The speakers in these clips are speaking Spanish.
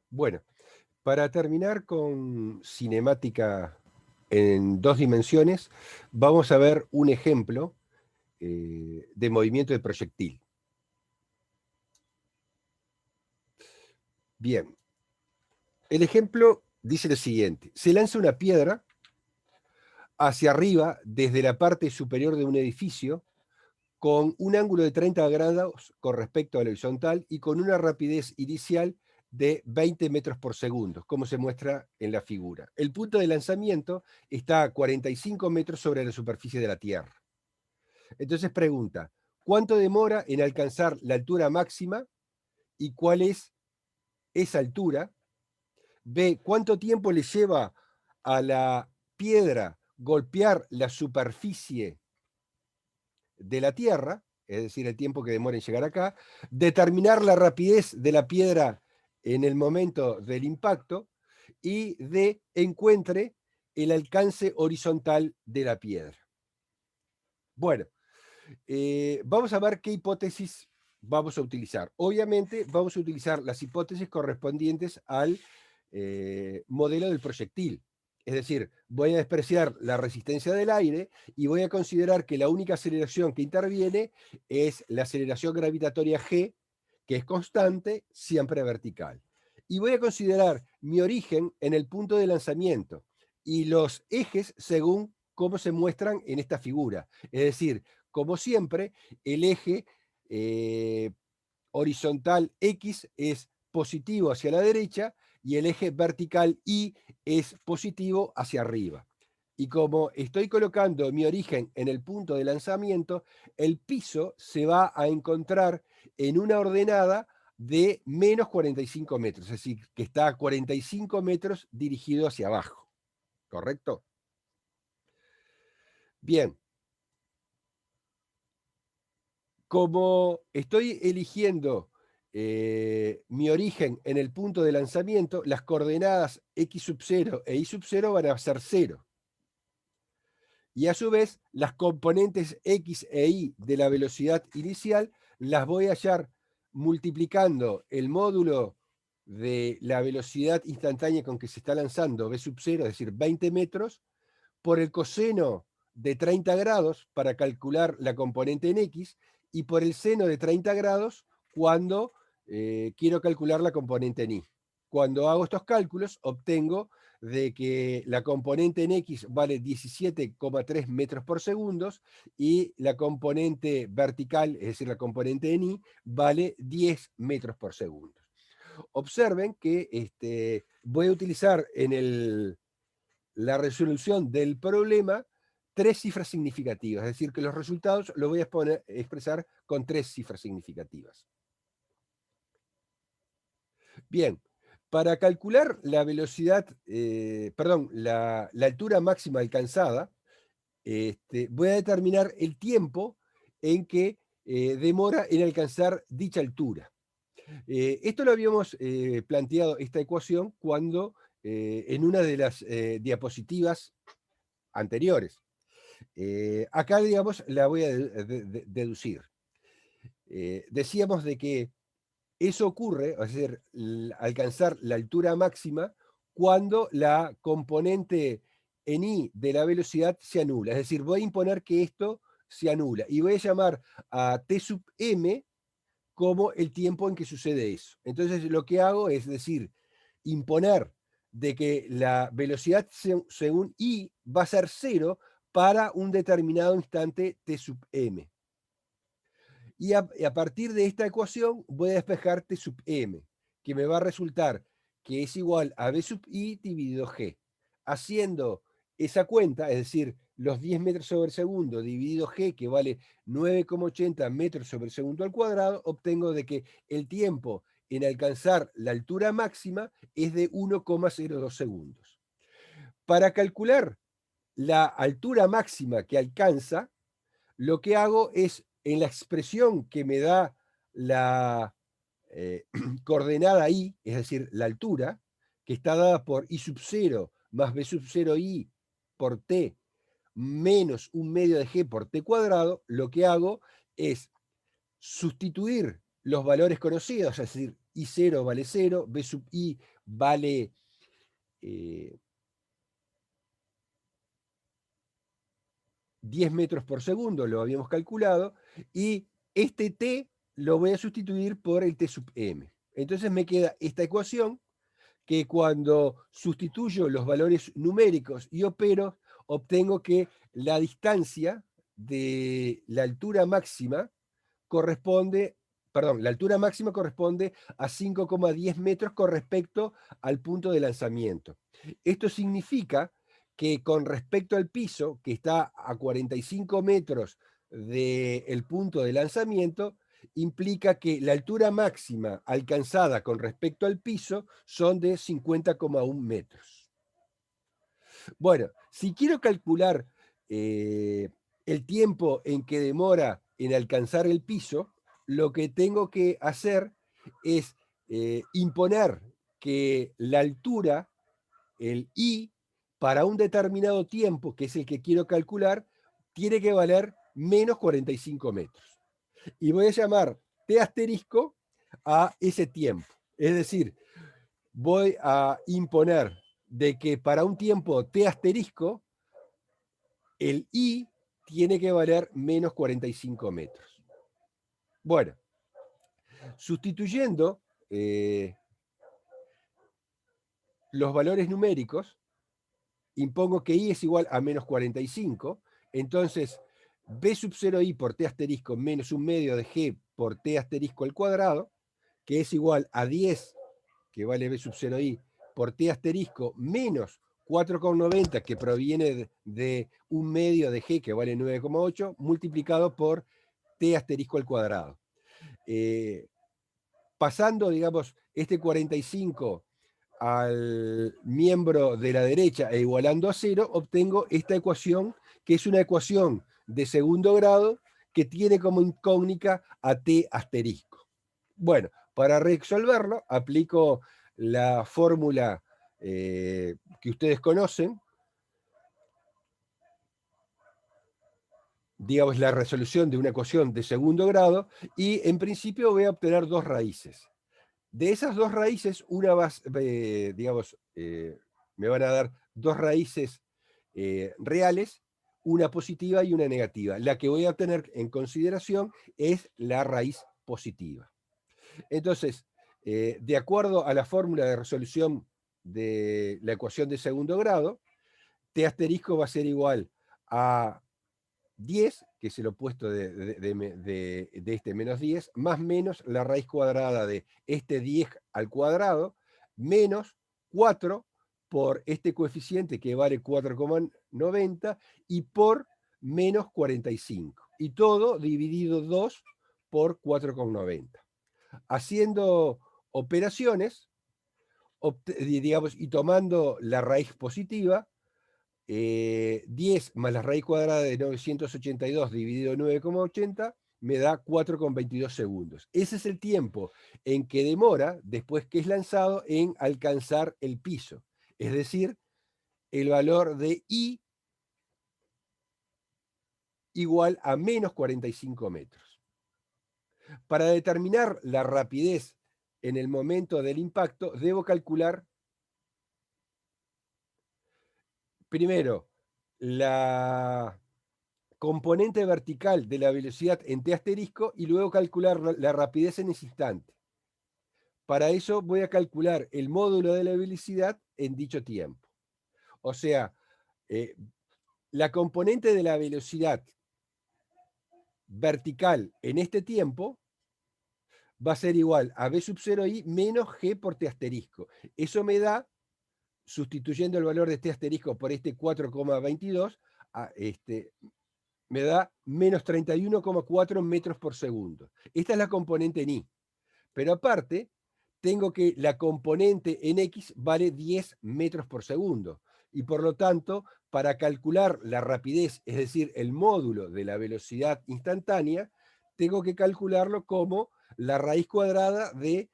Bueno, para terminar con cinemática en 2 dimensiones, vamos a ver un ejemplo de movimiento de proyectil. Bien, el ejemplo dice lo siguiente: se lanza una piedra hacia arriba desde la parte superior de un edificio con un ángulo de 30 grados con respecto a la horizontal y con una rapidez inicial de 20 metros por segundo, como se muestra en la figura. El punto de lanzamiento está a 45 metros sobre la superficie de la Tierra. Entonces pregunta, ¿cuánto demora en alcanzar la altura máxima y cuál es esa altura? B, ¿cuánto tiempo le lleva a la piedra golpear la superficie de la Tierra, es decir, el tiempo que demora en llegar acá, determinar la rapidez de la piedra en el momento del impacto, y D, encuentre el alcance horizontal de la piedra. Bueno, vamos a ver qué hipótesis vamos a utilizar. Obviamente vamos a utilizar las hipótesis correspondientes al modelo del proyectil. Es decir, voy a despreciar la resistencia del aire y voy a considerar que la única aceleración que interviene es la aceleración gravitatoria G, que es constante, siempre vertical. Y voy a considerar mi origen en el punto de lanzamiento y los ejes según cómo se muestran en esta figura. Es decir, como siempre, el eje horizontal X es positivo hacia la derecha y el eje vertical Y es positivo hacia arriba. Y como estoy colocando mi origen en el punto de lanzamiento, el piso se va a encontrar en una ordenada de menos 45 metros, es decir, que está a 45 metros dirigido hacia abajo. ¿Correcto? Bien. Como estoy eligiendo mi origen en el punto de lanzamiento, las coordenadas x sub 0 e y sub 0 van a ser 0. Y a su vez, las componentes x e y de la velocidad inicial las voy a hallar multiplicando el módulo de la velocidad instantánea con que se está lanzando, v sub 0, es decir, 20 metros, por el coseno de 30 grados para calcular la componente en x y por el seno de 30 grados cuando quiero calcular la componente en y. Cuando hago estos cálculos obtengo de que la componente en x vale 17,3 metros por segundo y la componente vertical, es decir, la componente en y, vale 10 metros por segundo. Observen que voy a utilizar en la resolución del problema 3 cifras significativas, es decir, que los resultados los voy a expresar con 3 cifras significativas. Bien, para calcular la velocidad, la altura máxima alcanzada, voy a determinar el tiempo en que demora en alcanzar dicha altura. Esto lo habíamos planteado, esta ecuación, cuando en una de las diapositivas anteriores. Acá, digamos, la voy a deducir. Decíamos de que eso ocurre, es decir, alcanzar la altura máxima cuando la componente en y de la velocidad se anula. Es decir, voy a imponer que esto se anula y voy a llamar a t sub m como el tiempo en que sucede eso. Entonces, lo que hago es decir, imponer de que la velocidad según y va a ser 0 para un determinado instante t sub m. Y a partir de esta ecuación voy a despejar t sub m, que me va a resultar que es igual a b sub i dividido g. Haciendo esa cuenta, es decir, los 10 metros sobre segundo dividido g, que vale 9,80 metros sobre segundo al cuadrado, obtengo de que el tiempo en alcanzar la altura máxima es de 1,02 segundos. Para calcular la altura máxima que alcanza, lo que hago es, en la expresión que me da la coordenada i, es decir, la altura, que está dada por i sub 0 más b sub 0 i por t menos un medio de g por t cuadrado, lo que hago es sustituir los valores conocidos, es decir, I0 vale 0, B sub I vale 10 metros por segundo, lo habíamos calculado, y este T lo voy a sustituir por el T sub M. Entonces me queda esta ecuación que cuando sustituyo los valores numéricos y opero, obtengo que la distancia de la altura máxima corresponde, perdón, la altura máxima corresponde a 5,10 metros con respecto al punto de lanzamiento. Esto significa que con respecto al piso, que está a 45 metros del punto de lanzamiento, implica que la altura máxima alcanzada con respecto al piso son de 50,1 metros. Bueno, si quiero calcular el tiempo en que demora en alcanzar el piso, lo que tengo que hacer es imponer que la altura, el I, para un determinado tiempo, que es el que quiero calcular, tiene que valer menos 45 metros. Y voy a llamar T asterisco a ese tiempo. Es decir, voy a imponer de que para un tiempo T asterisco, el I tiene que valer menos 45 metros. Bueno, sustituyendo los valores numéricos, impongo que I es igual a menos 45, entonces B sub 0I por T asterisco menos un medio de G por T asterisco al cuadrado, que es igual a 10, que vale B sub 0I, por T asterisco menos 4,90, que proviene de un medio de G, que vale 9,8, multiplicado por T asterisco al cuadrado. Pasando, digamos, este 45 al miembro de la derecha e igualando a 0, obtengo esta ecuación, que es una ecuación de segundo grado que tiene como incógnita a T asterisco. Bueno, para resolverlo, aplico la fórmula que ustedes conocen, digamos la resolución de una ecuación de segundo grado, y en principio voy a obtener dos raíces. De esas dos raíces, una va, digamos, me van a dar dos raíces reales, una positiva y una negativa. La que voy a tener en consideración es la raíz positiva. Entonces, de acuerdo a la fórmula de resolución de la ecuación de segundo grado, T asterisco va a ser igual a 10, que es el opuesto de este menos 10, más menos la raíz cuadrada de este 10 al cuadrado, menos 4 por este coeficiente que vale 4,90 y por menos 45. Y todo dividido 2 por 4,90. Haciendo operaciones, digamos, y tomando la raíz positiva, 10 más la raíz cuadrada de 982 dividido 9,80 me da 4,22 segundos. Ese es el tiempo en que demora, después que es lanzado, en alcanzar el piso. Es decir, el valor de I igual a menos 45 metros. Para determinar la rapidez en el momento del impacto, debo calcular primero la componente vertical de la velocidad en T asterisco y luego calcular la rapidez en ese instante. Para eso voy a calcular el módulo de la velocidad en dicho tiempo. O sea, la componente de la velocidad vertical en este tiempo va a ser igual a B sub 0i menos G por T asterisco. Eso me da, sustituyendo el valor de T asterisco por este 4,22, me da menos 31,4 metros por segundo. Esta es la componente en I. Pero aparte, tengo que la componente en X vale 10 metros por segundo. Y por lo tanto, para calcular la rapidez, es decir, el módulo de la velocidad instantánea, tengo que calcularlo como la raíz cuadrada de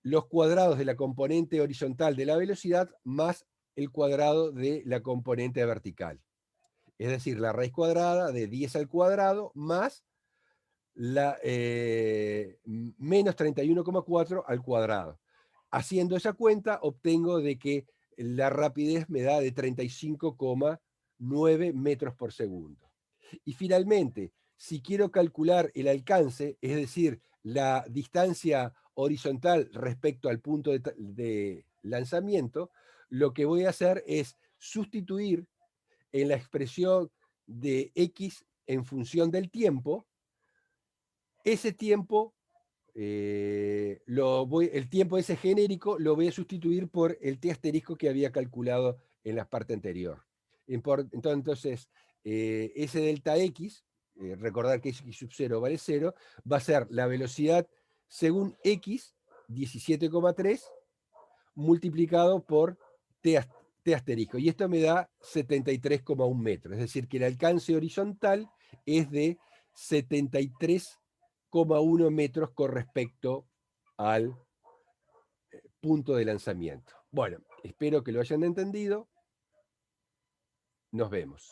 los cuadrados de la componente horizontal de la velocidad más el cuadrado de la componente vertical. Es decir, la raíz cuadrada de 10 al cuadrado más menos 31,4 al cuadrado. Haciendo esa cuenta, obtengo de que la rapidez me da de 35,9 metros por segundo. Y finalmente, si quiero calcular el alcance, es decir, la distancia horizontal respecto al punto de lanzamiento, lo que voy a hacer es sustituir en la expresión de x en función del tiempo, ese tiempo, el tiempo ese genérico lo voy a sustituir por el t asterisco que había calculado en la parte anterior. Entonces, ese delta x, recordar que x sub 0 vale 0, va a ser la velocidad según x, 17,3, multiplicado por t asterisco. Y esto me da 73,1 metros. Es decir, que el alcance horizontal es de 73,1 metros con respecto al punto de lanzamiento. Bueno, espero que lo hayan entendido. Nos vemos.